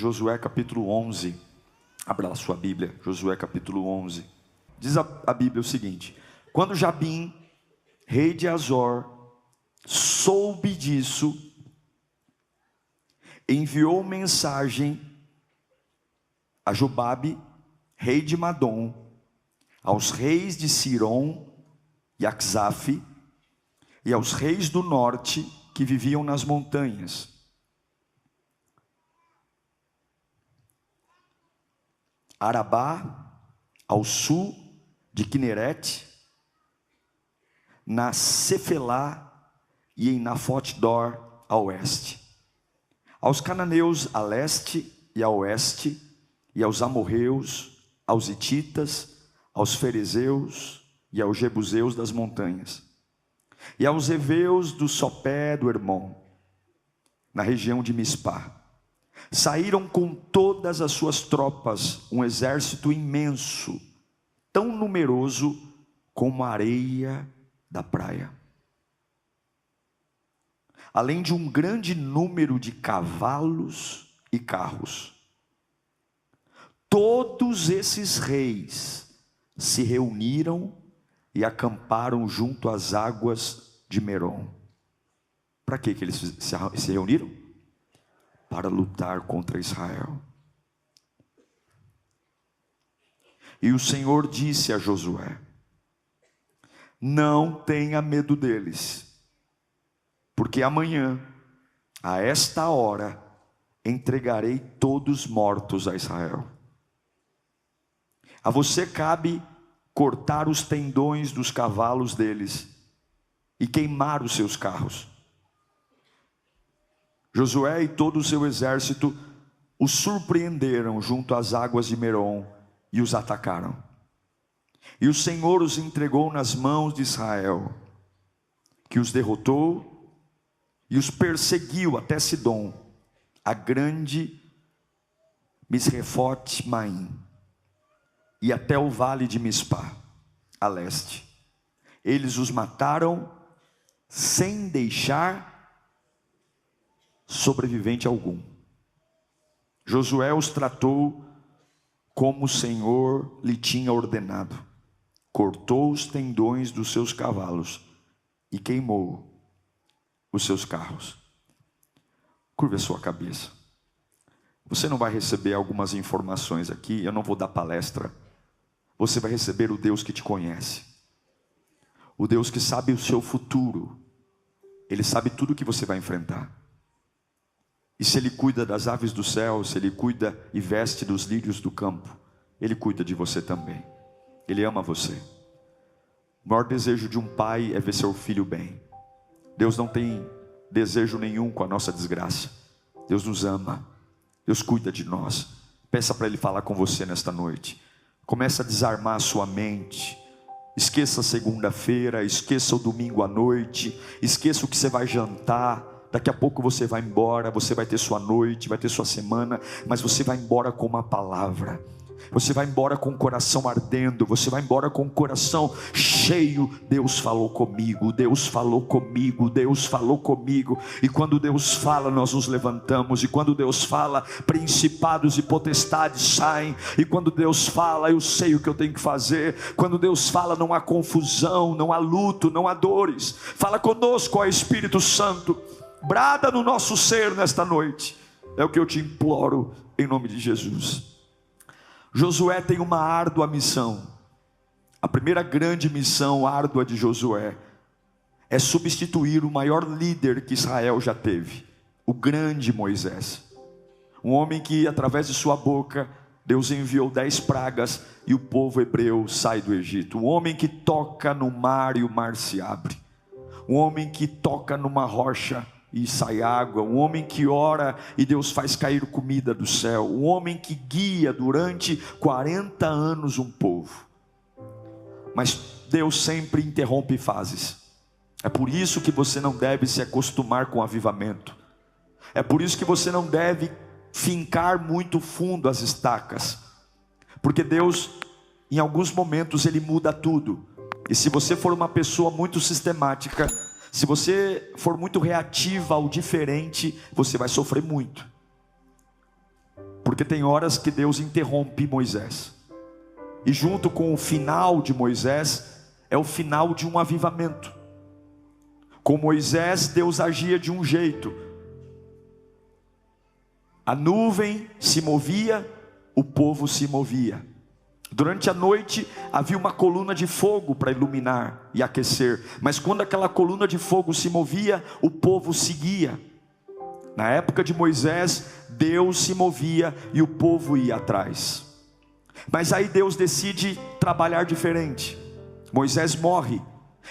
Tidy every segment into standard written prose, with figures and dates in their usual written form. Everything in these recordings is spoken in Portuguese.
Josué capítulo 11. Abra lá sua Bíblia, Josué capítulo 11. Diz a Bíblia o seguinte: quando Jabim, rei de Azor, soube disso, enviou mensagem a Jobabe, rei de Madom, aos reis de Siron e Axaf, e aos reis do norte que viviam nas montanhas. Arabá, ao sul de Quinerete, na Cefelá e em Nafote-dor a oeste. Aos cananeus a leste e a oeste, e aos amorreus, aos hititas, aos ferezeus e aos jebuseus das montanhas, e aos heveus do sopé do Hermon, na região de Mispá. Saíram com todas as suas tropas, um exército imenso, tão numeroso como a areia da praia, além de um grande número de cavalos e carros. Todos esses reis se reuniram e acamparam junto às águas de Merom. Para que eles se reuniram? Para lutar contra Israel. E o Senhor disse a Josué: não tenha medo deles, porque amanhã, a esta hora, entregarei todos mortos a Israel. A você cabe cortar os tendões dos cavalos deles e queimar os seus carros. Josué e todo o seu exército os surpreenderam junto às águas de Merom e os atacaram. E o Senhor os entregou nas mãos de Israel, que os derrotou e os perseguiu até Sidom, a grande Misrefote-maim, e até o vale de Mispá, a leste. Eles os mataram sem deixar sobrevivente algum. Josué os tratou como o Senhor lhe tinha ordenado. Cortou os tendões dos seus cavalos e queimou os seus carros. Curva a sua cabeça. Você não vai receber algumas informações aqui, eu não vou dar palestra. Você vai receber o Deus que te conhece, o Deus que sabe o seu futuro. Ele sabe tudo que você vai enfrentar. E se Ele cuida das aves do céu, se Ele cuida e veste dos lírios do campo, Ele cuida de você também. Ele ama você. O maior desejo de um pai é ver seu filho bem. Deus não tem desejo nenhum com a nossa desgraça. Deus nos ama, Deus cuida de nós. Peça para Ele falar com você nesta noite. Começa a desarmar a sua mente. Esqueça a segunda-feira, esqueça o domingo à noite, esqueça o que você vai jantar. Daqui a pouco você vai embora, você vai ter sua noite, vai ter sua semana, mas você vai embora com uma palavra. Você vai embora com o coração ardendo, você vai embora com o coração cheio. Deus falou comigo, Deus falou comigo, Deus falou comigo. E quando Deus fala, nós nos levantamos. E quando Deus fala, principados e potestades saem. E quando Deus fala, eu sei o que eu tenho que fazer. Quando Deus fala, não há confusão, não há luto, não há dores. Fala conosco, ó Espírito Santo. Brada no nosso ser nesta noite. É o que eu te imploro em nome de Jesus. Josué tem uma árdua missão. A primeira grande missão árdua de Josué é substituir o maior líder que Israel já teve, o grande Moisés. Um homem que através de sua boca Deus enviou 10 pragas e o povo hebreu sai do Egito. Um homem que toca no mar e o mar se abre. Um homem que toca numa rocha e sai água. Um homem que ora e Deus faz cair comida do céu. Um homem que guia durante 40 anos um povo. Mas Deus sempre interrompe fases. É por isso que você não deve se acostumar com o avivamento. É por isso que você não deve fincar muito fundo as estacas. Porque Deus, em alguns momentos, Ele muda tudo. E se você for uma pessoa muito sistemática, se você for muito reativa ao diferente, você vai sofrer muito. Porque tem horas que Deus interrompe Moisés, e junto com o final de Moisés, é o final de um avivamento. Com Moisés, Deus agia de um jeito: a nuvem se movia, o povo se movia. Durante a noite havia uma coluna de fogo para iluminar e aquecer, mas quando aquela coluna de fogo se movia, o povo seguia. Na época de Moisés, Deus se movia e o povo ia atrás. Mas aí Deus decide trabalhar diferente. Moisés morre,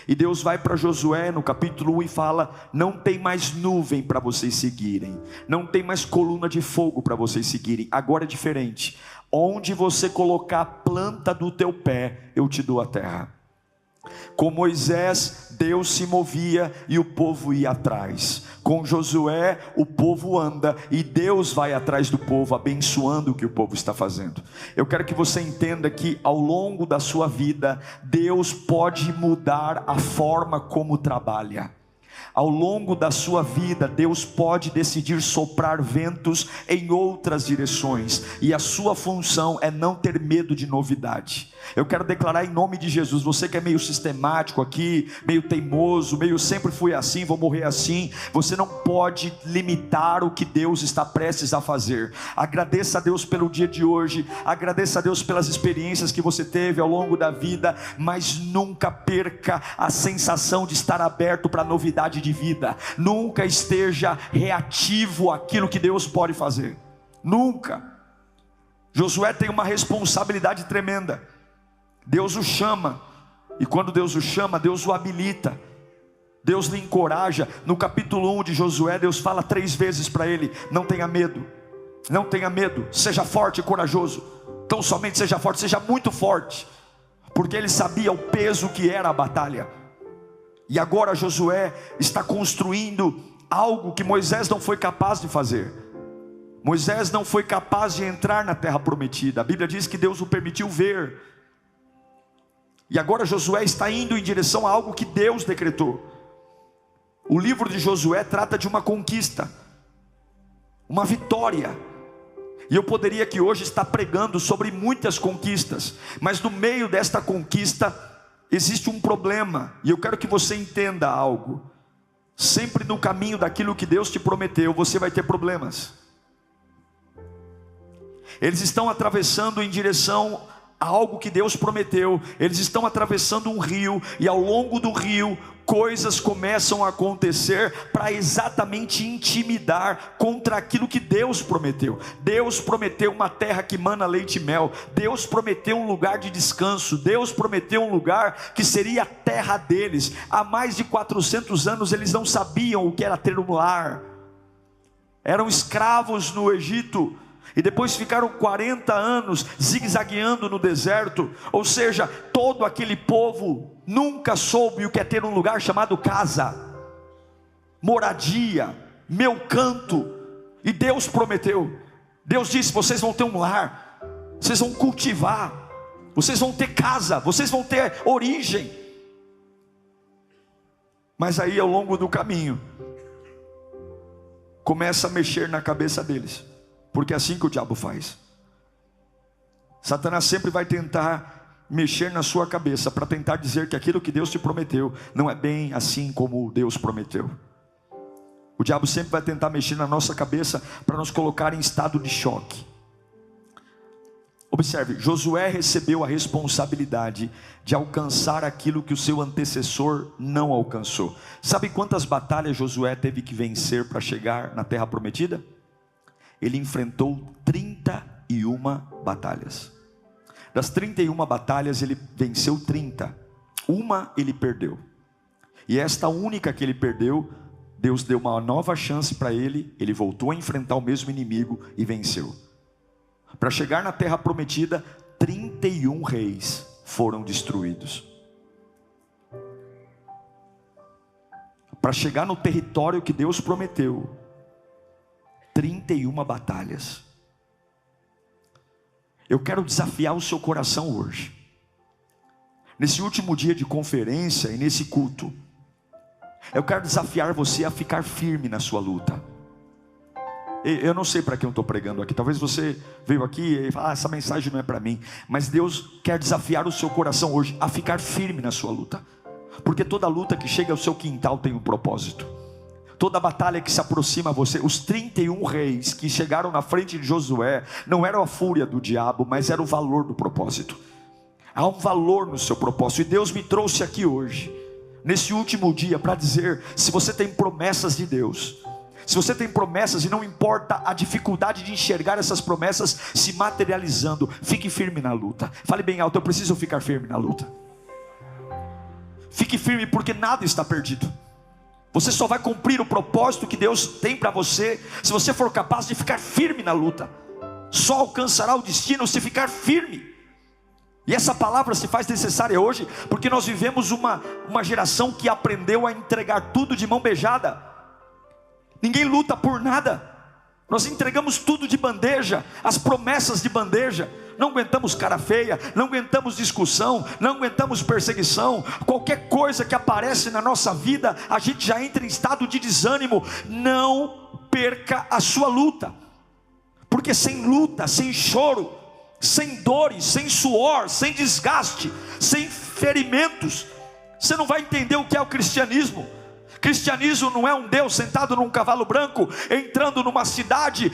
e Deus vai para Josué no capítulo 1 e fala: não tem mais nuvem para vocês seguirem, não tem mais coluna de fogo para vocês seguirem, agora é diferente. Onde você colocar a planta do teu pé, eu te dou a terra. Com Moisés, Deus se movia e o povo ia atrás. Com Josué, o povo anda e Deus vai atrás do povo, abençoando o que o povo está fazendo. Eu quero que você entenda que ao longo da sua vida, Deus pode mudar a forma como trabalha. Ao longo da sua vida, Deus pode decidir soprar ventos em outras direções, e a sua função é não ter medo de novidade. Eu quero declarar em nome de Jesus: você que é meio sistemático aqui, meio teimoso, meio sempre fui assim, vou morrer assim, você não pode limitar o que Deus está prestes a fazer. Agradeça a Deus pelo dia de hoje, agradeça a Deus pelas experiências que você teve ao longo da vida, mas nunca perca a sensação de estar aberto para novidade de vida. Nunca esteja reativo àquilo que Deus pode fazer, nunca. Josué tem uma responsabilidade tremenda. Deus o chama, e quando Deus o chama, Deus o habilita, Deus lhe encoraja. No capítulo 1 de Josué, Deus fala 3 vezes para ele: não tenha medo, não tenha medo, seja forte e corajoso. Então somente seja forte, seja muito forte, porque ele sabia o peso que era a batalha. E agora Josué está construindo algo que Moisés não foi capaz de fazer. Moisés não foi capaz de entrar na terra prometida. A Bíblia diz que Deus o permitiu ver. E agora Josué está indo em direção a algo que Deus decretou. O livro de Josué trata de uma conquista, uma vitória. E eu poderia aqui hoje estar pregando sobre muitas conquistas, mas no meio desta conquista existe um problema, e eu quero que você entenda algo: sempre no caminho daquilo que Deus te prometeu, você vai ter problemas. Eles estão atravessando em direção a algo que Deus prometeu, eles estão atravessando um rio, e ao longo do rio, coisas começam a acontecer para exatamente intimidar contra aquilo que Deus prometeu. Deus prometeu uma terra que mana leite e mel, Deus prometeu um lugar de descanso, Deus prometeu um lugar que seria a terra deles. Há mais de 400 anos eles não sabiam o que era ter um lar, eram escravos no Egito, e depois ficaram 40 anos zigue-zagueando no deserto. Ou seja, todo aquele povo nunca soube o que é ter um lugar chamado casa, moradia, meu canto. E Deus prometeu, Deus disse: vocês vão ter um lar, vocês vão cultivar, vocês vão ter casa, vocês vão ter origem. Mas aí ao longo do caminho começa a mexer na cabeça deles, porque é assim que o diabo faz. Satanás sempre vai tentar mexer na sua cabeça, para tentar dizer que aquilo que Deus te prometeu não é bem assim como Deus prometeu. O diabo sempre vai tentar mexer na nossa cabeça para nos colocar em estado de choque. Observe, Josué recebeu a responsabilidade de alcançar aquilo que o seu antecessor não alcançou. Sabe quantas batalhas Josué teve que vencer para chegar na terra prometida? Ele enfrentou 31 batalhas. Das 31 batalhas ele venceu 30. Uma ele perdeu. E esta única que ele perdeu, Deus deu uma nova chance para ele. Ele voltou a enfrentar o mesmo inimigo e venceu. Para chegar na terra prometida, 31 reis foram destruídos. Para chegar no território que Deus prometeu, 31 batalhas. Eu quero desafiar o seu coração hoje, nesse último dia de conferência e nesse culto. Eu quero desafiar você a ficar firme na sua luta. Eu não sei para quem eu estou pregando aqui. Talvez você veio aqui e fala, essa mensagem não é para mim. Mas Deus quer desafiar o seu coração hoje a ficar firme na sua luta. Porque toda luta que chega ao seu quintal tem um propósito. Toda batalha que se aproxima a você, os 31 reis que chegaram na frente de Josué, não era a fúria do diabo, mas era o valor do propósito. Há um valor no seu propósito. E Deus me trouxe aqui hoje, nesse último dia, para dizer, se você tem promessas de Deus, se você tem promessas e não importa a dificuldade de enxergar essas promessas se materializando, fique firme na luta. Fale bem alto, eu preciso ficar firme na luta. Fique firme, porque nada está perdido. Você só vai cumprir o propósito que Deus tem para você se você for capaz de ficar firme na luta. Só alcançará o destino se ficar firme. E essa palavra se faz necessária hoje, porque nós vivemos uma geração que aprendeu a entregar tudo de mão beijada. Ninguém luta por nada. Nós entregamos tudo de bandeja, as promessas de bandeja. Não aguentamos cara feia, não aguentamos discussão, não aguentamos perseguição. Qualquer coisa que aparece na nossa vida, a gente já entra em estado de desânimo. Não perca a sua luta, porque sem luta, sem choro, sem dores, sem suor, sem desgaste, sem ferimentos, você não vai entender o que é o cristianismo. Cristianismo não é um Deus sentado num cavalo branco, entrando numa cidade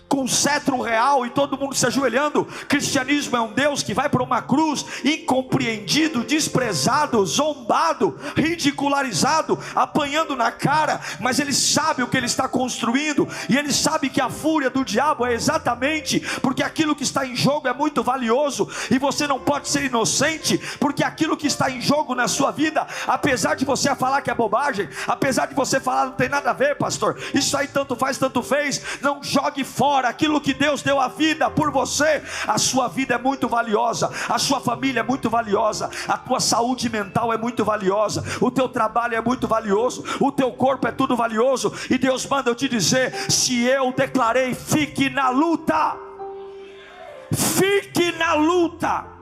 com cetro real e todo mundo se ajoelhando. Cristianismo é um Deus que vai para uma cruz, incompreendido, desprezado, zombado, ridicularizado, apanhando na cara, mas ele sabe o que ele está construindo, e ele sabe que a fúria do diabo é exatamente porque aquilo que está em jogo é muito valioso, e você não pode ser inocente, porque aquilo que está em jogo na sua vida, apesar de você falar que é bobagem, apesar de você falar não tem nada a ver, pastor, isso aí tanto faz, tanto fez, não jogue fora aquilo que Deus deu a vida por você. A sua vida é muito valiosa, a sua família é muito valiosa, a tua saúde mental é muito valiosa, o teu trabalho é muito valioso, o teu corpo é tudo valioso, e Deus manda eu te dizer, se eu declarei, fique na luta, fique na luta.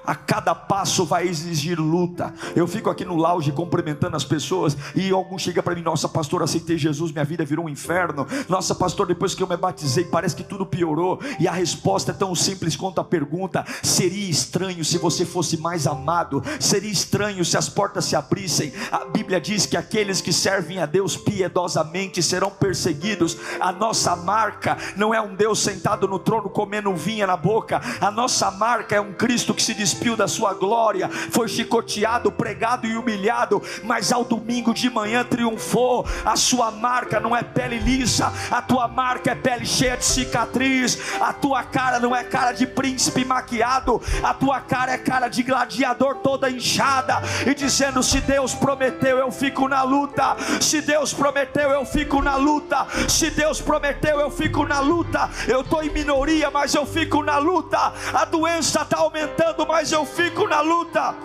A cada passo vai exigir luta. Eu fico aqui no lounge cumprimentando as pessoas, e algum chega para mim, nossa pastor, aceitei Jesus, minha vida virou um inferno. Nossa pastor, depois que eu me batizei parece que tudo piorou. E a resposta é tão simples quanto a pergunta: seria estranho se você fosse mais amado? Seria estranho se as portas se abrissem? A Bíblia diz que aqueles que servem a Deus piedosamente serão perseguidos. A nossa marca não é um Deus sentado no trono comendo vinha na boca. A nossa marca é um Cristo que se despiu da sua glória, foi chicoteado, pregado e humilhado, mas ao domingo de manhã triunfou. A sua marca não é pele lisa, a tua marca é pele cheia de cicatriz. A tua cara não é cara de príncipe maquiado, a tua cara é cara de gladiador toda inchada, e dizendo, se Deus prometeu eu fico na luta, se Deus prometeu eu fico na luta, se Deus prometeu eu fico na luta. Eu estou em minoria, mas eu fico na luta. A doença está aumentando, mas eu fico na luta.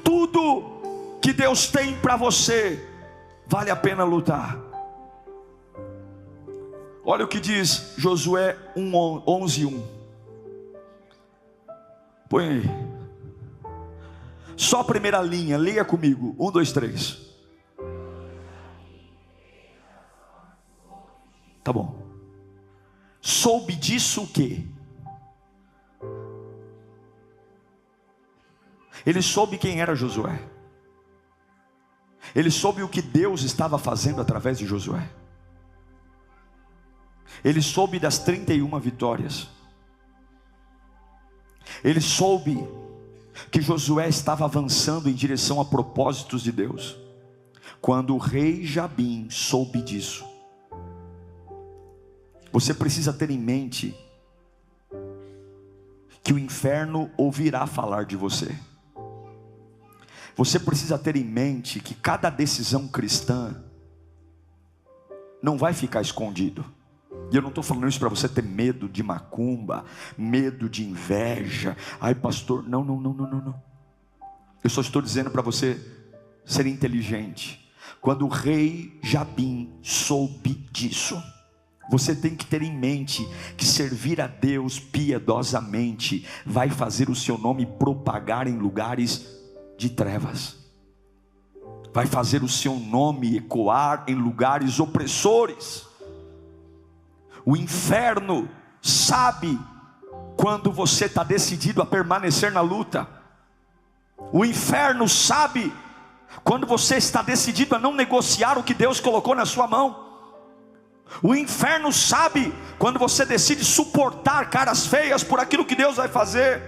Tudo que Deus tem para você vale a pena lutar. Olha o que diz Josué 11:1. Põe aí. Só a primeira linha, leia comigo. 1, 2, 3. Tá bom. Soube disso o quê? Ele soube quem era Josué. Ele soube o que Deus estava fazendo através de Josué. Ele soube das 31 vitórias. Ele soube que Josué estava avançando em direção a propósitos de Deus. Quando o rei Jabim soube disso, você precisa ter em mente que o inferno ouvirá falar de você. Você precisa ter em mente que cada decisão cristã não vai ficar escondido. E eu não estou falando isso para você ter medo de macumba, medo de inveja. Ai pastor, não. Eu só estou dizendo para você ser inteligente. Quando o rei Jabim soube disso, você tem que ter em mente que servir a Deus piedosamente vai fazer o seu nome propagar em lugares de trevas, vai fazer o seu nome ecoar em lugares opressores. O inferno sabe quando você está decidido a permanecer na luta. O inferno sabe quando você está decidido a não negociar o que Deus colocou na sua mão. O inferno sabe quando você decide suportar caras feias por aquilo que Deus vai fazer.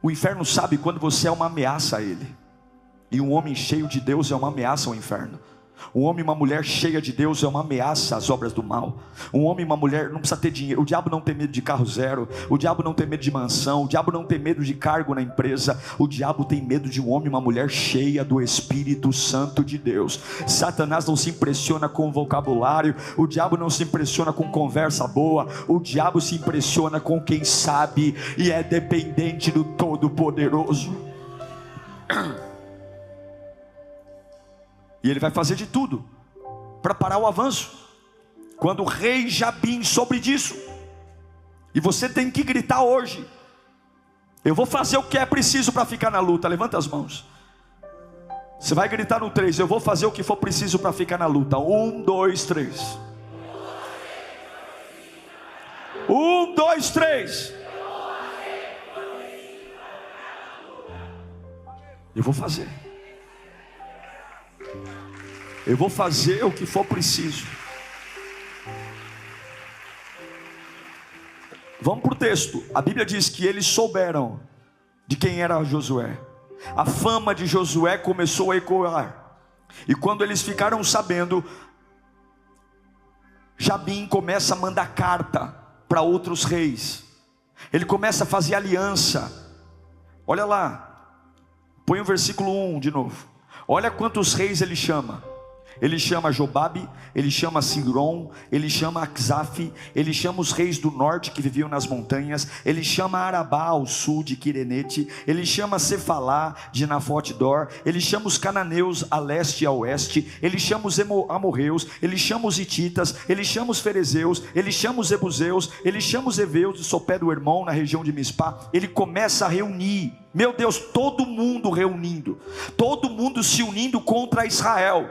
O inferno sabe quando você é uma ameaça a ele. E um homem cheio de Deus é uma ameaça ao inferno. Um homem e uma mulher cheia de Deus é uma ameaça às obras do mal. Um homem e uma mulher não precisa ter dinheiro. O diabo não tem medo de carro zero. O diabo não tem medo de mansão. O diabo não tem medo de cargo na empresa. O diabo tem medo de um homem e uma mulher cheia do Espírito Santo de Deus. Satanás não se impressiona com vocabulário. O diabo não se impressiona com conversa boa. O diabo se impressiona com quem sabe e é dependente do Todo-Poderoso. E ele vai fazer de tudo para parar o avanço. Quando o rei Jabim soube disso, e você tem que gritar hoje: eu vou fazer o que é preciso para ficar na luta. Levanta as mãos. Você vai gritar no 3: eu vou fazer o que for preciso para ficar na luta. 1, 2, 3. 1, 2, 3. Eu vou fazer. Eu vou fazer o que for preciso. Vamos para o texto. A Bíblia diz que eles souberam de quem era Josué. A fama de Josué começou a ecoar. E quando eles ficaram sabendo, Jabim começa a mandar carta para outros reis. Ele começa a fazer aliança. Olha lá, põe o versículo 1 de novo. Olha quantos reis ele chama. Ele chama Jobabe, ele chama Sigron, ele chama Aczaf, ele chama os reis do norte que viviam nas montanhas, ele chama Arabá ao sul de Quirenete, ele chama Cefalá de Nafote-dor, ele chama os cananeus a leste e a oeste, ele chama os amorreus, ele chama os hititas, ele chama os ferezeus, ele chama os ebuseus, ele chama os heveus de Sopé do Hermon na região de Mispá. Ele começa a reunir, meu Deus, todo mundo reunindo, todo mundo se unindo contra Israel.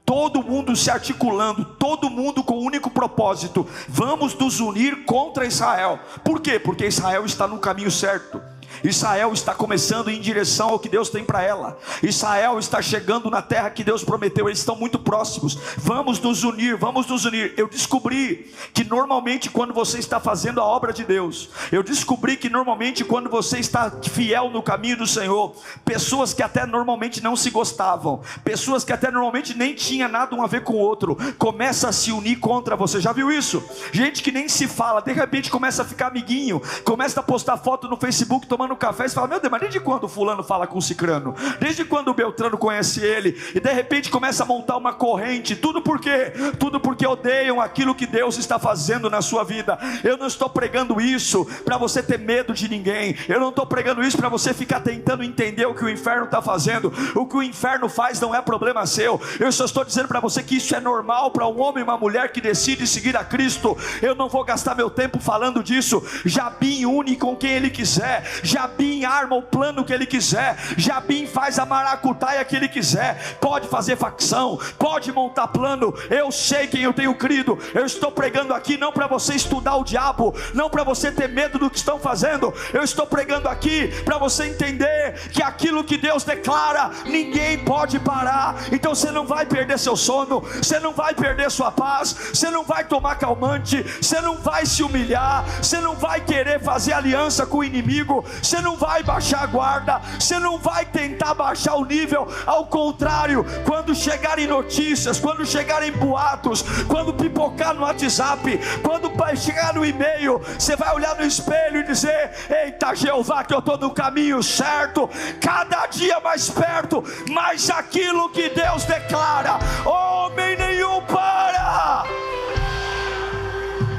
Todo mundo se articulando, todo mundo com o único propósito: vamos nos unir contra Israel. Por quê? Porque Israel está no caminho certo. Israel está começando em direção ao que Deus tem para ela. Israel está chegando na terra que Deus prometeu. Eles estão muito próximos. Vamos nos unir, vamos nos unir. Eu descobri que normalmente quando você está fazendo a obra de Deus, eu descobri que normalmente quando você está fiel no caminho do Senhor, pessoas que até normalmente não se gostavam, pessoas que até normalmente nem tinha nada um a ver com o outro, começa a se unir contra você. Já viu isso? Gente que nem se fala, de repente começa a ficar amiguinho, começa a postar foto no Facebook tomando café, e você fala: meu Deus, mas desde quando o fulano fala com o cicrano? Desde quando o Beltrano conhece ele? E de repente começa a montar uma corrente. Tudo por quê? Tudo porque odeiam aquilo que Deus está fazendo na sua vida. Eu não estou pregando isso para você ter medo de ninguém. Eu não estou pregando isso para você ficar tentando entender o que o inferno está fazendo. O que o inferno faz não é problema seu. Eu só estou dizendo para você que isso é normal para um homem e uma mulher que decide seguir a Cristo. Eu não vou gastar meu tempo falando disso. Jabim une com quem ele quiser. Jabim arma o plano que ele quiser. Jabim faz a maracutaia que ele quiser. Pode fazer facção, pode montar plano. Eu sei quem eu tenho crido. Eu estou pregando aqui não para você estudar o diabo, não para você ter medo do que estão fazendo. Eu estou pregando aqui para você entender que aquilo que Deus declara, ninguém pode parar. Então você não vai perder seu sono, você não vai perder sua paz, você não vai tomar calmante, você não vai se humilhar, você não vai querer fazer aliança com o inimigo, você não vai baixar a guarda, você não vai tentar baixar o nível. Ao contrário, quando chegarem notícias, quando chegarem boatos, quando pipocar no WhatsApp, quando chegar no e-mail, você vai olhar no espelho e dizer: eita Jeová, que eu estou no caminho certo, cada dia mais perto. Mas aquilo que Deus declara, homem nenhum para,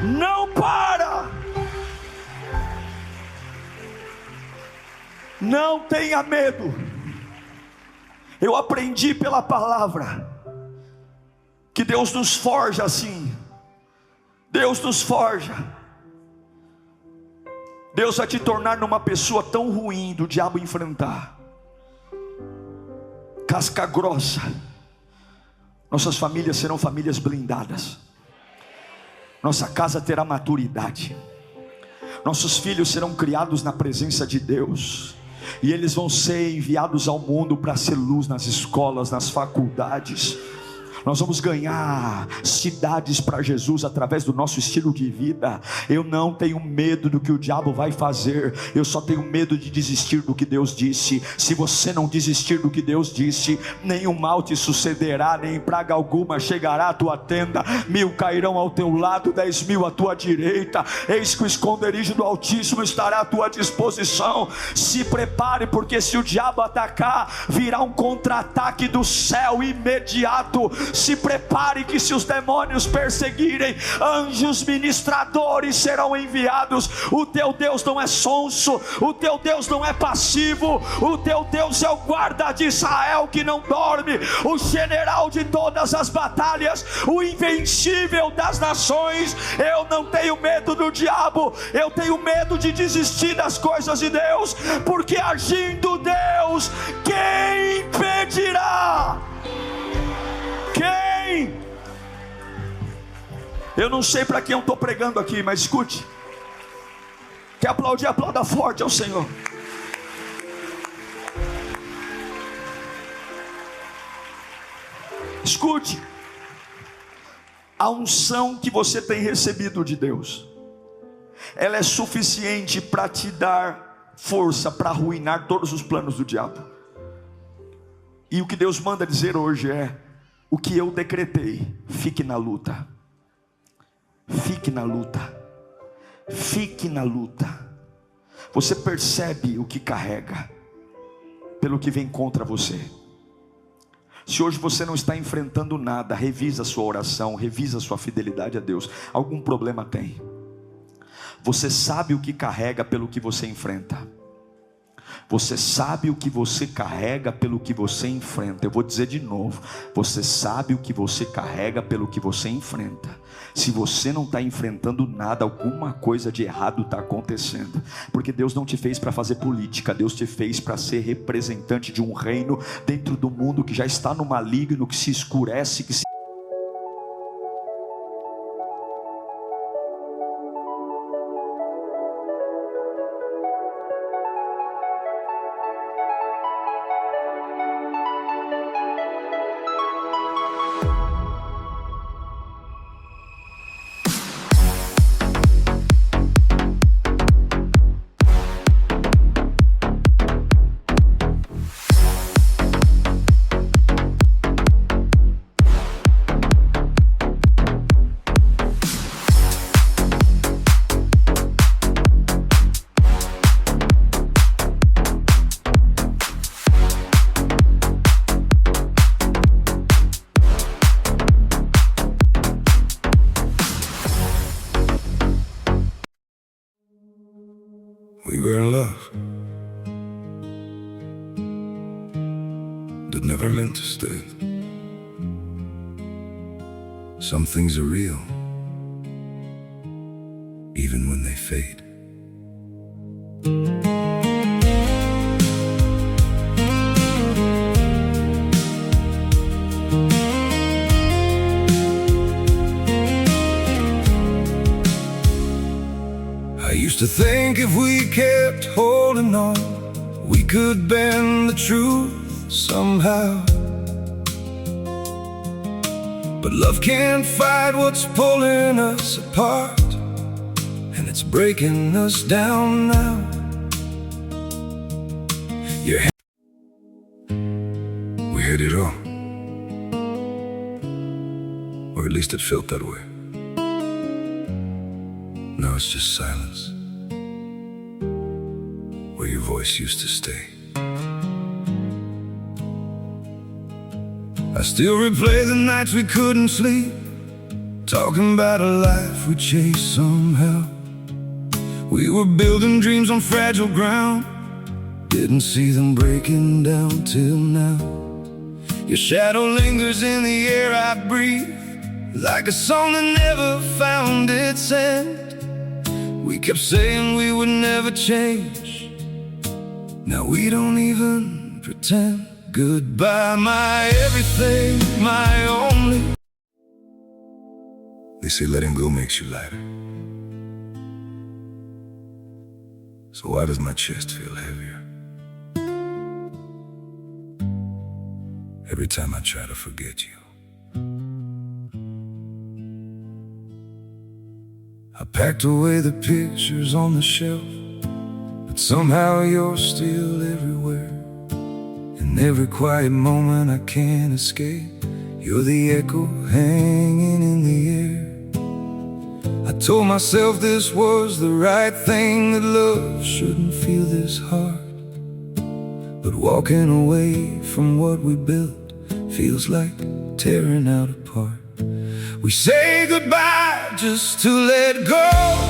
não para. Não tenha medo. Eu aprendi pela palavra que Deus nos forja assim. Deus nos forja. Deus vai te tornar numa pessoa tão ruim do diabo enfrentar. Casca grossa, Nossas famílias serão famílias blindadas. Nossa casa terá maturidade. Nossos filhos serão criados na presença de Deus. E eles vão ser enviados ao mundo para ser luz nas escolas, nas faculdades. Nós vamos ganhar cidades para Jesus através do nosso estilo de vida. Eu não tenho medo do que o diabo vai fazer. Eu só tenho medo de desistir do que Deus disse. Se você não desistir do que Deus disse, nenhum mal te sucederá, nem praga alguma chegará à tua tenda. 1000 cairão ao teu lado, 10.000 à tua direita. Eis que o esconderijo do Altíssimo estará à tua disposição. Se prepare, porque se o diabo atacar, virá um contra-ataque do céu imediato. Se prepare, que se os demônios perseguirem, anjos ministradores serão enviados. O teu Deus não é sonso, o teu Deus não é passivo. O teu Deus é o guarda de Israel que não dorme, o general de todas as batalhas, o invencível das nações. Eu não tenho medo do diabo, eu tenho medo de desistir das coisas de Deus, porque agindo Deus, quem impedirá? Quem? Eu não sei para quem eu estou pregando aqui, mas escute. Quer aplaudir? Aplauda forte ao Senhor. Escute. A unção que você tem recebido de Deus, ela é suficiente para te dar força para arruinar todos os planos do diabo. E o que Deus manda dizer hoje é: o que eu decretei, fique na luta. Fique na luta. Fique na luta. Você percebe o que carrega pelo que vem contra você. Se hoje você não está enfrentando nada, revisa a sua oração, revisa a sua fidelidade a Deus. Algum problema tem. Você sabe o que carrega pelo que você enfrenta. Você sabe o que você carrega pelo que você enfrenta. Eu vou dizer de novo: você sabe o que você carrega pelo que você enfrenta. Se você não está enfrentando nada, alguma coisa de errado está acontecendo. Porque Deus não te fez para fazer política. Deus te fez para ser representante de um reino dentro do mundo que já está no maligno, que se escurece, que se... We were in love that never meant to stay. Some things are real, even when they fade. I used to think if we kept holding on, we could bend the truth somehow. But love can't fight what's pulling us apart, and it's breaking us down now. We had it all, or at least it felt that way. Now it's just silence, where your voice used to stay. I still replay the nights we couldn't sleep, talking about a life we chased somehow. We were building dreams on fragile ground, didn't see them breaking down till now. Your shadow lingers in the air I breathe, like a song that never found its end. We kept saying we would never change, now we don't even pretend. Goodbye, my everything, my only say letting go makes you lighter. So why does my chest feel heavier every time I try to forget you? I packed away the pictures on the shelf, but somehow you're still everywhere. In every quiet moment I can't escape, you're the echo hanging in the air. I told myself this was the right thing, that love shouldn't feel this hard. But walking away from what we built feels like tearing out apart. We say goodbye just to let go.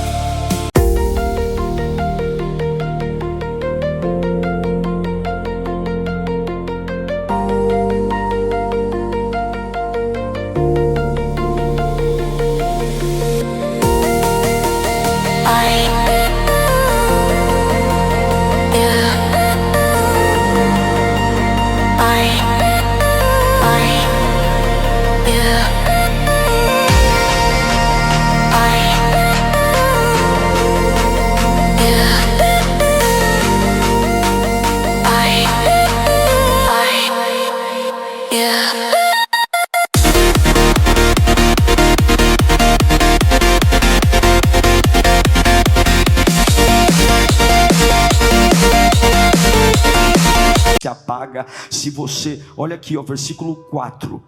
Se apaga se você, olha aqui, ó, versículo 4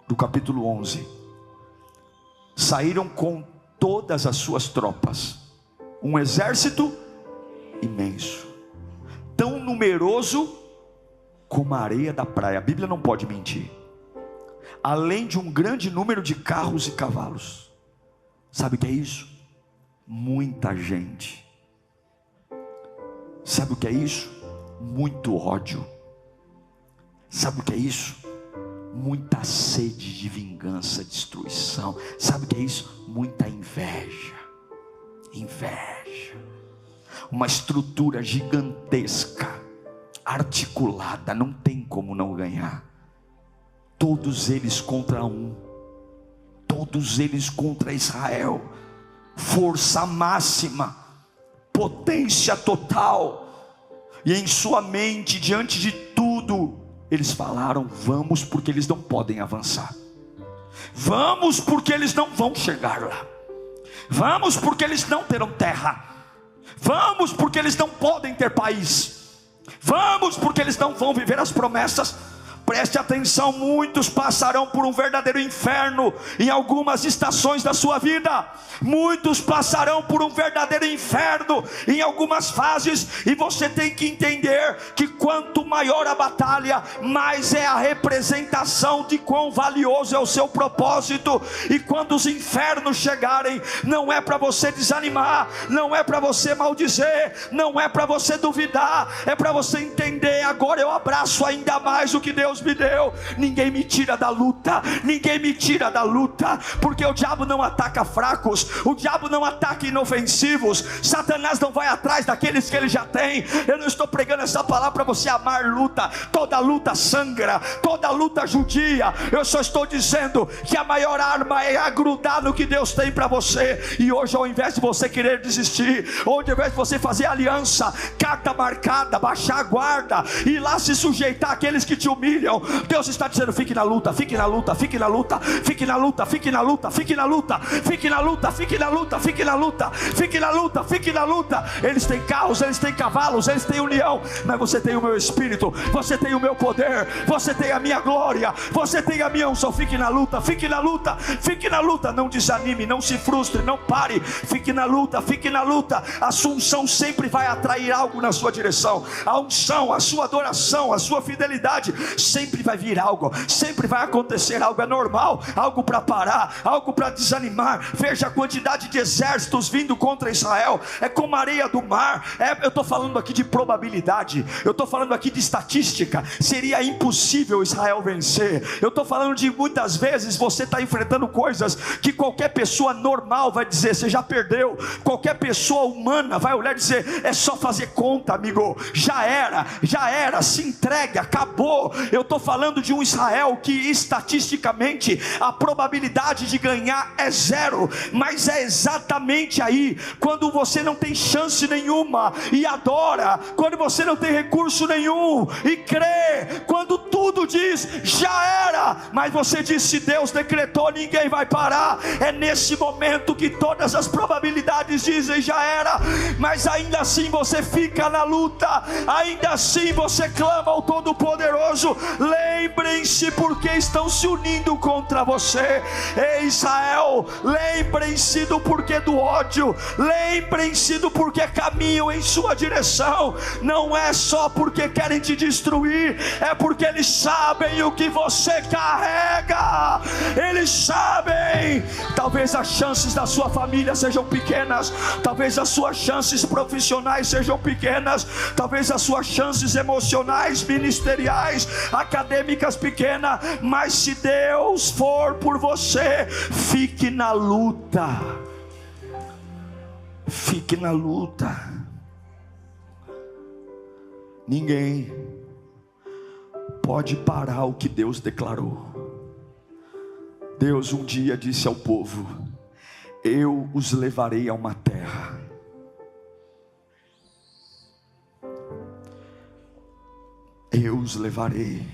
do capítulo 11. Saíram com todas as suas tropas, um exército imenso, tão numeroso como a areia da praia. A Bíblia não pode mentir. Além de um grande número de carros e cavalos. Sabe o que é isso? Muita gente. Sabe o que é isso? Muito ódio. Sabe o que é isso? Muita sede de vingança, destruição. Sabe o que é isso? Muita inveja. Inveja. Uma estrutura gigantesca, articulada, não tem como não ganhar. Todos eles contra um. Todos eles contra Israel. Força máxima, potência total. E em sua mente, diante de tudo, eles falaram: vamos, porque eles não podem avançar. Vamos, porque eles não vão chegar lá. Vamos, porque eles não terão terra. Vamos, porque eles não podem ter país. Vamos, porque eles não vão viver as promessas. Preste atenção, muitos passarão por um verdadeiro inferno em algumas estações da sua vida. Muitos passarão por um verdadeiro inferno em algumas fases. E você tem que entender que quanto maior a batalha, mais é a representação de quão valioso é o seu propósito. E quando os infernos chegarem, não é para você desanimar, não é para você maldizer, não é para você duvidar, é para você entender: agora eu abraço ainda mais o que Deus me deu. Ninguém me tira da luta, ninguém me tira da luta, porque o diabo não ataca fracos, o diabo não ataca inofensivos. Satanás não vai atrás daqueles que ele já tem. Eu não estou pregando essa palavra para você amar luta. Toda luta sangra, toda luta judia. Eu só estou dizendo que a maior arma é agrudar no que Deus tem para você. E hoje, ao invés de você querer desistir, ao invés de você fazer aliança, carta marcada, baixar a guarda, ir lá se sujeitar àqueles que te humilham, Deus está dizendo: fique na luta, fique na luta, fique na luta, fique na luta, fique na luta, fique na luta, fique na luta, fique na luta, fique na luta, fique na luta, fique na luta. Eles têm carros, eles têm cavalos, eles têm união, mas você tem o meu espírito, você tem o meu poder, você tem a minha glória, você tem a minha unção. Fique na luta, fique na luta, fique na luta. Não desanime, não se frustre, não pare. Fique na luta, fique na luta. A sua unção sempre vai atrair algo na sua direção. A unção, a sua adoração, a sua fidelidade, sempre vai vir algo, sempre vai acontecer algo. É normal, algo para parar, algo para desanimar. Veja a quantidade de exércitos vindo contra Israel, é como a areia do mar. Eu estou falando aqui de probabilidade, eu estou falando aqui de estatística. Seria impossível Israel vencer. Eu estou falando de muitas vezes você está enfrentando coisas que qualquer pessoa normal vai dizer: você já perdeu. Qualquer pessoa humana vai olhar e dizer: é só fazer conta, amigo, já era, se entregue, acabou. Eu estou falando de um Israel que estatisticamente a probabilidade de ganhar é 0, mas é exatamente aí, quando você não tem chance nenhuma e adora, quando você não tem recurso nenhum e crê, quando tudo diz já era, mas você diz: se Deus decretou, ninguém vai parar. É nesse momento que todas as probabilidades dizem já era, mas ainda assim você fica na luta, ainda assim você clama ao Todo-Poderoso. Lembrem-se porque estão se unindo contra você. Ei Israel, lembrem-se do porquê do ódio, lembrem-se do porquê caminham em sua direção. Não é só porque querem te destruir, é porque eles sabem o que você carrega. Eles sabem. Talvez as chances da sua família sejam pequenas, talvez as suas chances profissionais sejam pequenas, talvez as suas chances emocionais, ministeriais, acadêmicas pequenas, mas se Deus for por você, fique na luta. Fique na luta. Ninguém pode parar o que Deus declarou. Deus um dia disse ao povo: eu os levarei a uma terra. Eu os levarei.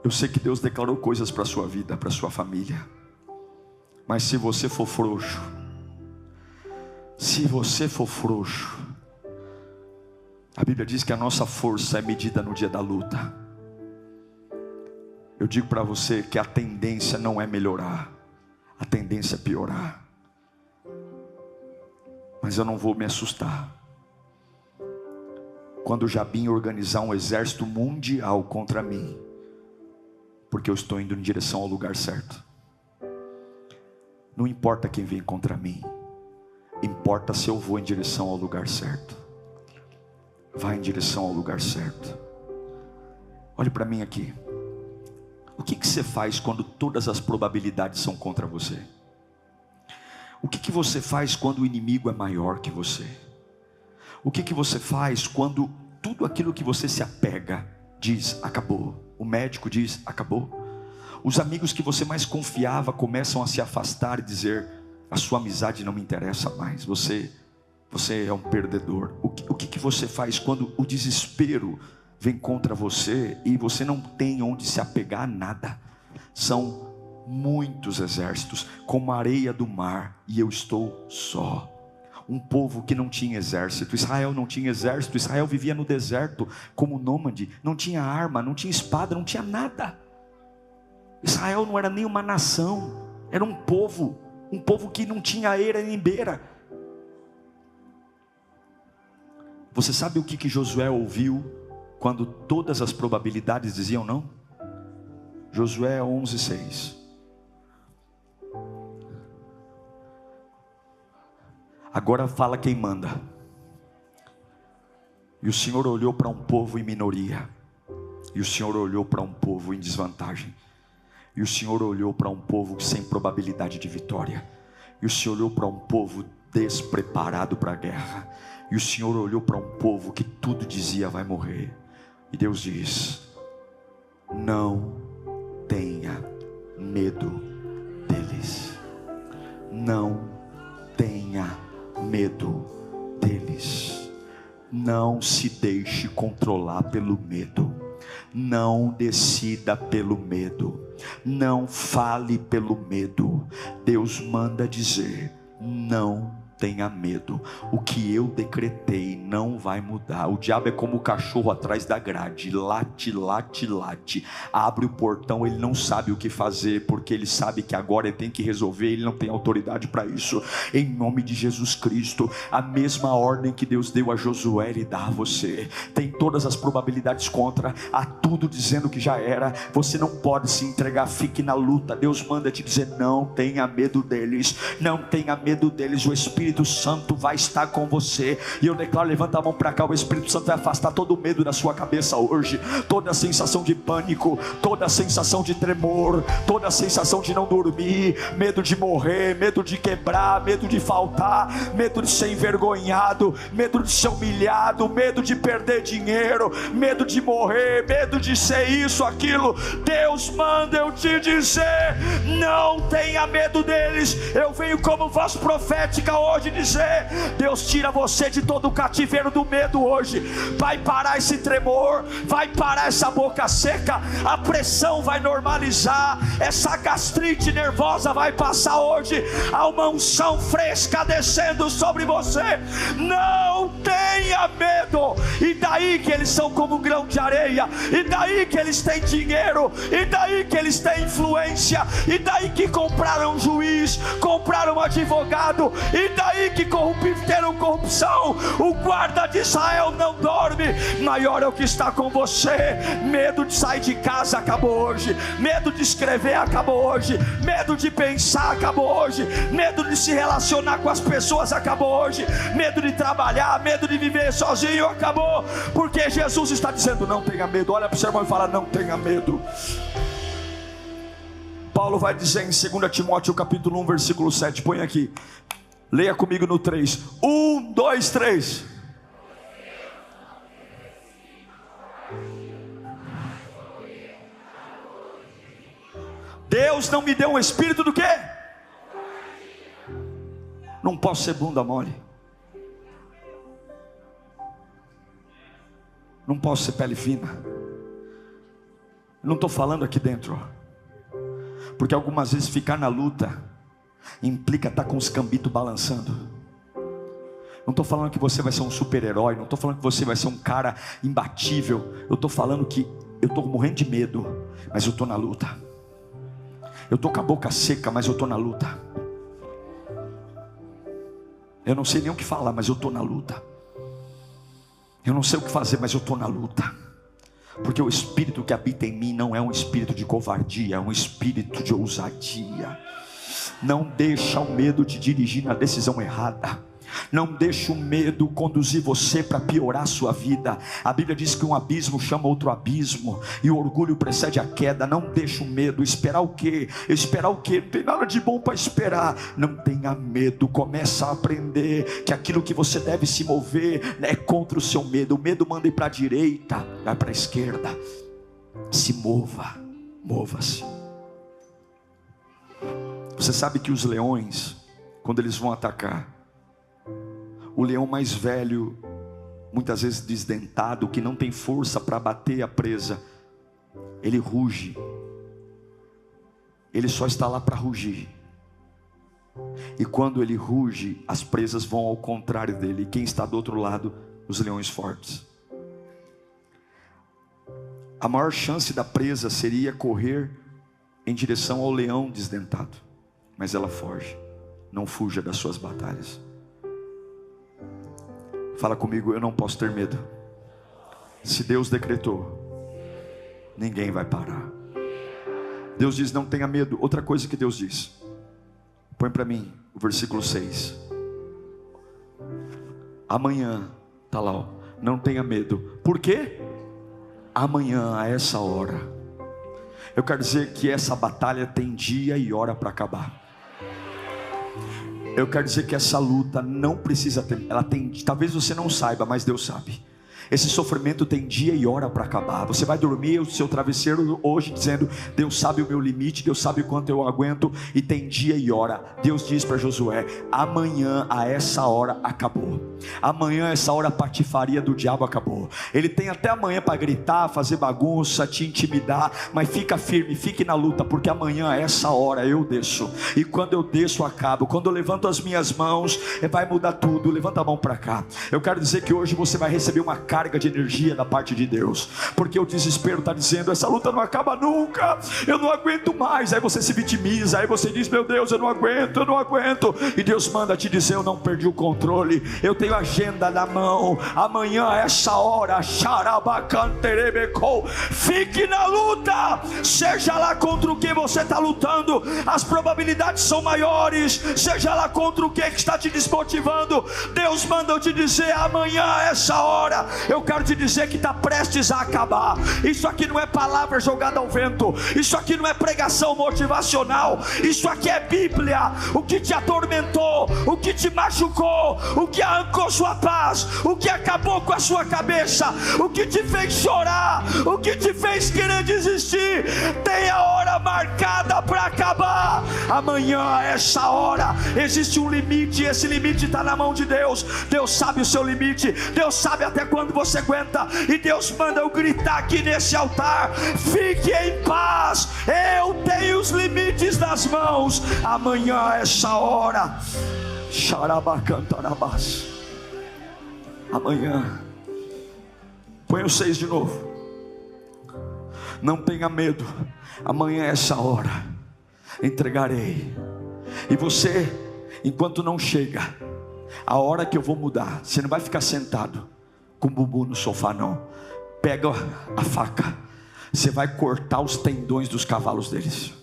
Eu sei que Deus declarou coisas para a sua vida, para a sua família, mas se você for frouxo, a Bíblia diz que a nossa força é medida no dia da luta. Eu digo para você que a tendência não é melhorar, a tendência é piorar. Mas eu não vou me assustar quando Jabim organizar um exército mundial contra mim, porque eu estou indo em direção ao lugar certo. Não importa quem vem contra mim, importa se eu vou em direção ao lugar certo. Vai em direção ao lugar certo. Olhe para mim aqui. O que você faz quando todas as probabilidades são contra você? O que você faz quando o inimigo é maior que você? O que você faz quando tudo aquilo que você se apega diz acabou? O médico diz acabou. Os amigos que você mais confiava começam a se afastar e dizer: a sua amizade não me interessa mais, você é um perdedor. O que você faz quando o desespero vem contra você e você não tem onde se apegar a nada? São muitos exércitos, como a areia do mar, e eu estou só. Um povo que não tinha exército. Israel não tinha exército. Israel vivia no deserto como nômade, não tinha arma, não tinha espada, não tinha nada. Israel não era nem uma nação, era um povo que não tinha eira nem beira. Você sabe o que Josué ouviu quando todas as probabilidades diziam não? Josué 11:6. Agora fala quem manda. E o Senhor olhou para um povo em minoria, e o Senhor olhou para um povo em desvantagem, e o Senhor olhou para um povo sem probabilidade de vitória, e o Senhor olhou para um povo despreparado para a guerra, e o Senhor olhou para um povo que tudo dizia vai morrer. E Deus diz: não tenha medo deles. Não tenha medo deles. Não se deixe controlar pelo medo. Não decida pelo medo. Não fale pelo medo. Deus manda dizer: não tenha medo. O que eu decretei não vai mudar. O diabo é como o cachorro atrás da grade, late, late, late, abre o portão, ele não sabe o que fazer, porque ele sabe que agora ele tem que resolver, ele não tem autoridade para isso. Em nome de Jesus Cristo, a mesma ordem que Deus deu a Josué, ele dá a você. Tem todas as probabilidades contra, há tudo dizendo que já era, você não pode se entregar, fique na luta. Deus manda te dizer: não tenha medo deles, não tenha medo deles. O Espírito Espírito Santo vai estar com você. E eu declaro, levanta a mão para cá, o Espírito Santo vai afastar todo o medo da sua cabeça hoje, toda a sensação de pânico, toda a sensação de tremor, toda a sensação de não dormir, medo de morrer, medo de quebrar, medo de faltar, medo de ser envergonhado, medo de ser humilhado, medo de perder dinheiro, medo de morrer, medo de ser isso, aquilo. Deus manda eu te dizer, não tenha medo deles. Eu venho como voz profética hoje dizer, Deus tira você de todo o cativeiro do medo hoje. Vai parar esse tremor, vai parar essa boca seca, a pressão vai normalizar, essa gastrite nervosa vai passar hoje. Há uma unção fresca descendo sobre você. Não tenha medo. E daí que eles são como um grão de areia, e daí que eles têm dinheiro, e daí que eles têm influência, e daí que compraram um juiz, compraram um advogado, e daí que terão corrupção. O guarda de Israel não dorme. Maior é o que está com você. Medo de sair de casa acabou hoje, medo de escrever acabou hoje, medo de pensar acabou hoje, medo de se relacionar com as pessoas acabou hoje, medo de trabalhar, medo de viver sozinho acabou, porque Jesus está dizendo, não tenha medo. Olha para o seu irmão e fala, não tenha medo. Paulo vai dizer em 2 Timóteo capítulo 1 versículo 7, põe aqui, leia comigo no 3, 1, 2, 3. Deus não me deu um espírito do quê? Não posso ser bunda mole, não posso ser pele fina. Não estou falando aqui dentro, porque algumas vezes ficar na luta implica estar com os cambitos balançando. Não estou falando que você vai ser um super-herói, não estou falando que você vai ser um cara imbatível. Eu estou falando que eu estou morrendo de medo, mas eu estou na luta. Eu estou com a boca seca, mas eu estou na luta. Eu não sei nem o que falar, mas eu estou na luta. Eu não sei o que fazer, mas eu estou na luta. Porque o espírito que habita em mim não é um espírito de covardia, é um espírito de ousadia. Não deixa o medo te dirigir na decisão errada. Não deixe o medo conduzir você para piorar a sua vida. A Bíblia diz que um abismo chama outro abismo, e o orgulho precede a queda. Não deixe o medo. Esperar o quê? Esperar o quê? Não tem nada de bom para esperar. Não tenha medo. Começa a aprender que aquilo que você deve se mover é contra o seu medo. O medo manda ir para a direita, vai para a esquerda. Se mova, mova-se. Você sabe que os leões, quando eles vão atacar, o leão mais velho, muitas vezes desdentado, que não tem força para bater a presa, ele ruge. Ele só está lá para rugir. E quando ele ruge, as presas vão ao contrário dele. E quem está do outro lado? Os leões fortes. A maior chance da presa seria correr em direção ao leão desdentado, mas ela foge. Não fuja das suas batalhas. Fala comigo, eu não posso ter medo. Se Deus decretou, ninguém vai parar. Deus diz, não tenha medo. Outra coisa que Deus diz, põe para mim o versículo 6. Amanhã, está lá, ó, não tenha medo. Por quê? Amanhã, a essa hora. Eu quero dizer que essa batalha tem dia e hora para acabar. Eu quero dizer que essa luta não precisa ter, ela tem, talvez você não saiba, mas Deus sabe. Esse sofrimento tem dia e hora para acabar. Você vai dormir o seu travesseiro hoje dizendo, Deus sabe o meu limite, Deus sabe quanto eu aguento, e tem dia e hora. Deus diz para Josué, amanhã a essa hora acabou. Amanhã essa hora a patifaria do diabo acabou. Ele tem até amanhã para gritar, fazer bagunça, te intimidar, mas fica firme, fique na luta, porque amanhã a essa hora eu desço. E quando eu desço acabo. Quando eu levanto as minhas mãos, vai mudar tudo. Levanta a mão para cá. Eu quero dizer que hoje você vai receber uma recarga de energia da parte de Deus, porque o desespero está dizendo: essa luta não acaba nunca, eu não aguento mais. Aí você se vitimiza, aí você diz: meu Deus, eu não aguento. E Deus manda te dizer: eu não perdi o controle, eu tenho a agenda na mão. Amanhã, essa hora, fique na luta, seja lá contra o que você está lutando, as probabilidades são maiores, seja lá contra o que está te desmotivando. Deus manda eu te dizer: amanhã, essa hora, eu quero te dizer que está prestes a acabar. Isso aqui não é palavra jogada ao vento, isso aqui não é pregação motivacional, isso aqui é Bíblia. O que te atormentou, o que te machucou, o que arrancou sua paz, o que acabou com a sua cabeça, o que te fez chorar, o que te fez querer desistir, tem a hora marcada para acabar. Amanhã, essa hora, existe um limite, e esse limite está na mão de Deus. Deus sabe o seu limite, Deus sabe até quando você aguenta, e Deus manda eu gritar aqui nesse altar: fique em paz, eu tenho os limites nas mãos. Amanhã, essa hora, amanhã, põe o 6 de novo. Não tenha medo, amanhã, essa hora, entregarei. E você, enquanto não chega a hora que eu vou mudar, você não vai ficar sentado com o bumbum no sofá, não. Pega a faca, você vai cortar os tendões dos cavalos deles,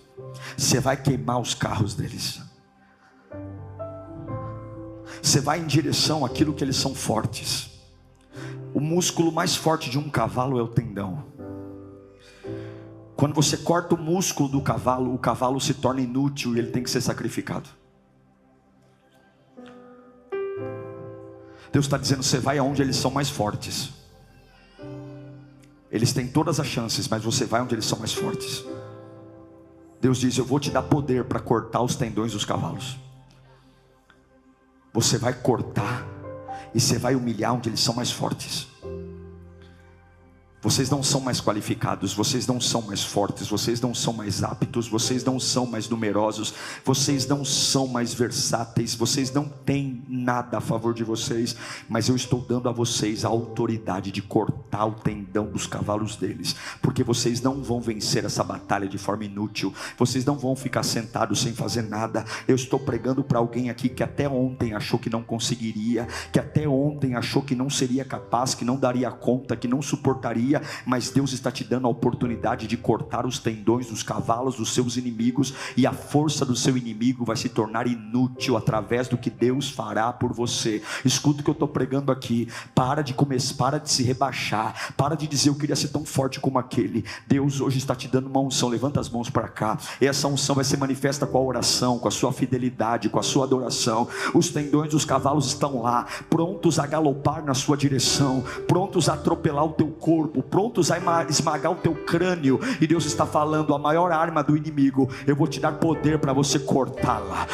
você vai queimar os carros deles, você vai em direção àquilo que eles são fortes. O músculo mais forte de um cavalo é o tendão. Quando você corta o músculo do cavalo, o cavalo se torna inútil e ele tem que ser sacrificado. Deus está dizendo: você vai aonde eles são mais fortes. Eles têm todas as chances, mas você vai onde eles são mais fortes. Deus diz: eu vou te dar poder para cortar os tendões dos cavalos. Você vai cortar e você vai humilhar onde eles são mais fortes. Vocês não são mais qualificados, vocês não são mais fortes, vocês não são mais aptos, vocês não são mais numerosos, vocês não são mais versáteis, vocês não têm nada a favor de vocês, mas eu estou dando a vocês a autoridade de cortar o tendão dos cavalos deles, porque vocês não vão vencer essa batalha de forma inútil, vocês não vão ficar sentados sem fazer nada. Eu estou pregando para alguém aqui que até ontem achou que não conseguiria, que até ontem achou que não seria capaz, que não daria conta, que não suportaria, mas Deus está te dando a oportunidade de cortar os tendões dos cavalos dos seus inimigos, e a força do seu inimigo vai se tornar inútil através do que Deus fará por você. Escuta o que eu estou pregando aqui. Para de se rebaixar, para de dizer: eu queria ser tão forte como aquele. Deus hoje está te dando uma unção. Levanta as mãos para cá, e essa unção vai ser manifesta com a oração, com a sua fidelidade, com a sua adoração. Os tendões dos cavalos estão lá, prontos a galopar na sua direção, prontos a atropelar o teu corpo, prontos a esmagar o teu crânio. E Deus está falando: a maior arma do inimigo, eu vou te dar poder para você cortá-la.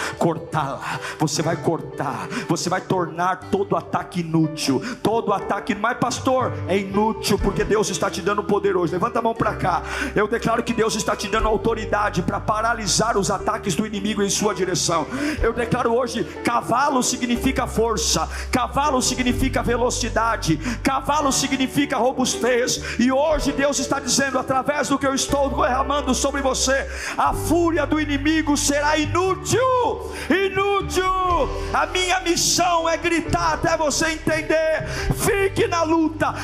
Você vai cortar, você vai tornar todo ataque inútil, todo ataque. Mas pastor, é inútil, porque Deus está te dando poder hoje. Levanta a mão para cá. Eu declaro que Deus está te dando autoridade para paralisar os ataques do inimigo em sua direção. Eu declaro hoje: cavalo significa força, cavalo significa velocidade, cavalo significa robustez. E hoje Deus está dizendo, através do que eu estou derramando sobre você, a fúria do inimigo será inútil. A minha missão é gritar até você entender: fique na luta,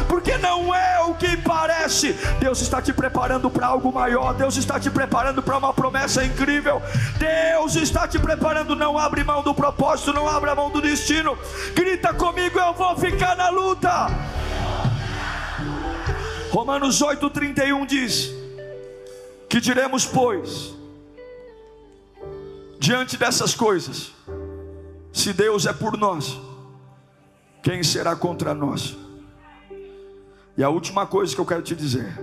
porque não é o que parece. Deus está te preparando para algo maior, Deus está te preparando para uma promessa incrível, Deus está te preparando. Não abre mão do propósito, não abre mão do destino. Grita comigo: eu vou ficar na luta. Romanos 8:31 diz: que diremos, pois, diante dessas coisas? Se Deus é por nós, quem será contra nós? E a última coisa que eu quero te dizer,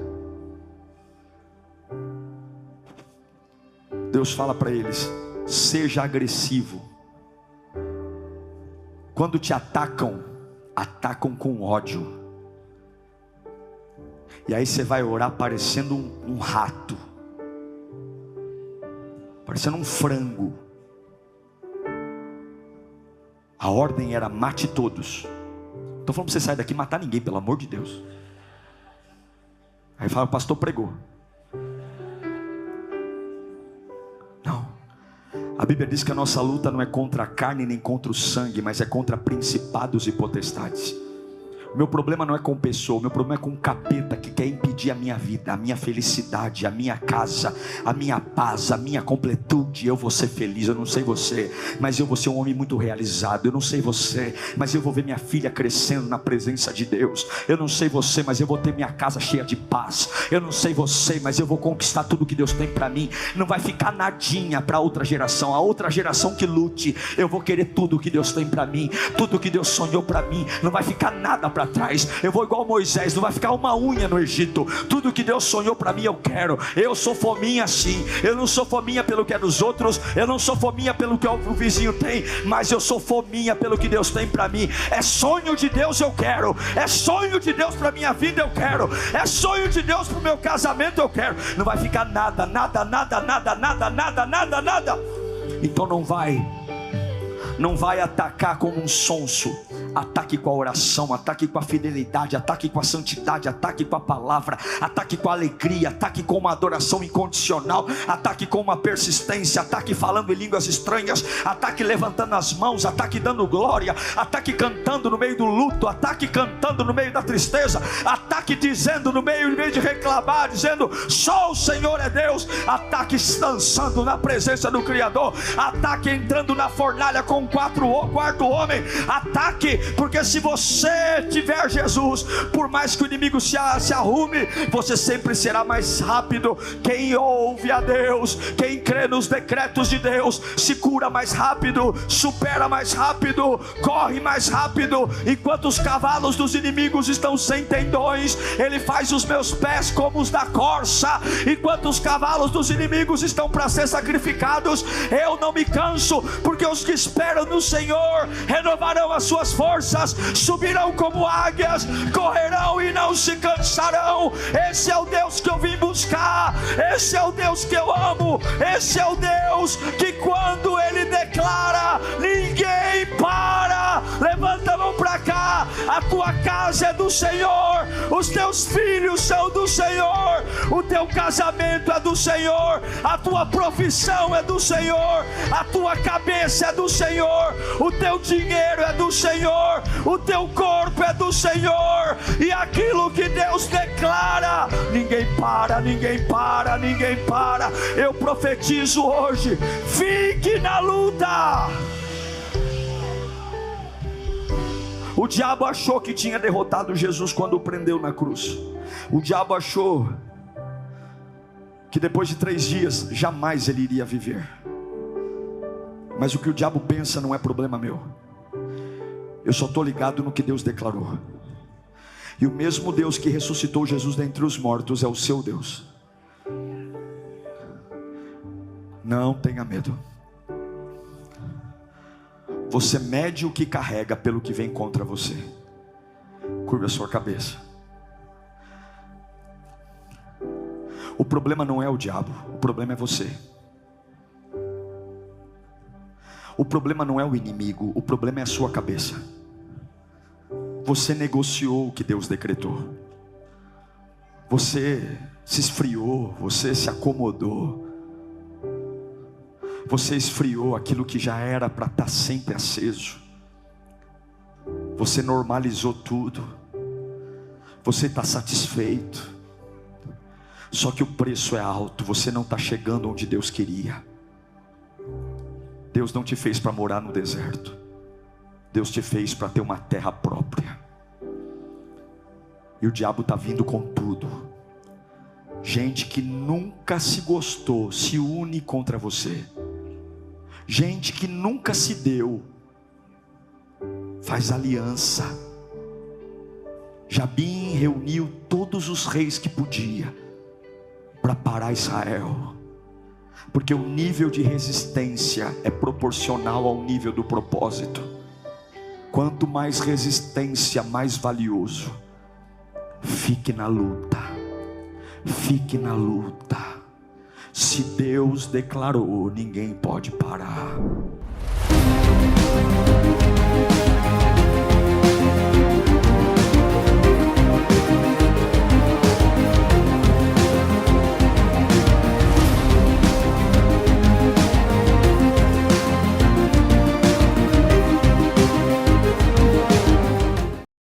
Deus fala para eles: seja agressivo. Quando te atacam com ódio. E aí você vai orar parecendo um rato, parecendo um frango. A ordem era: mate todos. Estou falando para você sair daqui e matar ninguém, pelo amor de Deus. Aí fala: o pastor pregou. Não. A Bíblia diz que a nossa luta não é contra a carne nem contra o sangue, mas é contra principados e potestades. O meu problema não é com pessoa, o meu problema é com o capeta que quer impedir a minha vida, a minha felicidade, a minha casa, a minha paz, a minha completude. Eu vou ser feliz. Eu não sei você, mas eu vou ser um homem muito realizado. Eu não sei você, mas eu vou ver minha filha crescendo na presença de Deus. Eu não sei você, mas eu vou ter minha casa cheia de paz. Eu não sei você, mas eu vou conquistar tudo que Deus tem para mim. Não vai ficar nadinha para outra geração. A outra geração que lute. Eu vou querer tudo que Deus tem para mim, tudo que Deus sonhou para mim. Não vai ficar nada para trás. Eu vou igual Moisés, não vai ficar uma unha no Egito. Tudo que Deus sonhou para mim eu quero. Eu sou fominha sim. Eu não sou fominha pelo que é dos outros. Eu não sou fominha pelo que o vizinho tem, mas eu sou fominha pelo que Deus tem para mim. É sonho de Deus, eu quero. É sonho de Deus para minha vida, eu quero. É sonho de Deus para o meu casamento, eu quero. Não vai ficar nada, nada, nada, nada, nada, nada, nada, nada. Então não vai atacar como um sonso. Ataque com a oração, ataque com a fidelidade, ataque com a santidade, ataque com a palavra, ataque com a alegria, ataque com uma adoração incondicional, ataque com uma persistência, ataque falando em línguas estranhas, ataque levantando as mãos, ataque dando glória, ataque cantando no meio do luto, ataque cantando no meio da tristeza, ataque dizendo no meio de reclamar, dizendo só o Senhor é Deus, ataque dançando na presença do Criador, ataque entrando na fornalha com o quarto homem, ataque. Porque se você tiver Jesus, por mais que o inimigo se arrume, você sempre será mais rápido. Quem ouve a Deus, quem crê nos decretos de Deus, se cura mais rápido, supera mais rápido, corre mais rápido. Enquanto os cavalos dos inimigos estão sem tendões, Ele faz os meus pés como os da corça. Enquanto os cavalos dos inimigos estão para ser sacrificados, eu não me canso, porque os que esperam no Senhor renovarão as suas forças, subirão como águias, correrão e não se cansarão. Esse é o Deus que eu vim buscar, esse é o Deus que eu amo, esse é o Deus que quando Ele declara, ninguém para. Levanta a mão para cá. A tua casa é do Senhor, os teus filhos são do Senhor, o teu casamento é do Senhor, a tua profissão é do Senhor, a tua cabeça é do Senhor, o teu dinheiro é do Senhor, o teu corpo é do Senhor, e aquilo que Deus declara, ninguém para, ninguém para, ninguém para. Eu profetizo hoje: fique na luta. O diabo achou que tinha derrotado Jesus quando o prendeu na cruz. O diabo achou que depois de 3 dias jamais ele iria viver. Mas o que o diabo pensa não é problema meu. Eu só estou ligado no que Deus declarou. E o mesmo Deus que ressuscitou Jesus dentre os mortos é o seu Deus. Não tenha medo. Você mede o que carrega pelo que vem contra você. Curva a sua cabeça. O problema não é o diabo, o problema é você. O problema não é o inimigo, o problema é a sua cabeça. Você negociou o que Deus decretou. Você se esfriou, você se acomodou. Você esfriou aquilo que já era para estar sempre aceso. Você normalizou tudo. Você está satisfeito. Só que o preço é alto. Você não está chegando onde Deus queria. Deus não te fez para morar no deserto. Deus te fez para ter uma terra própria. E o diabo está vindo com tudo. Gente que nunca se gostou se une contra você. Gente que nunca se deu faz aliança. Jabim reuniu todos os reis que podia para parar Israel, porque o nível de resistência é proporcional ao nível do propósito. Quanto mais resistência, mais valioso. Fique na luta. Fique na luta. Se Deus declarou, ninguém pode parar.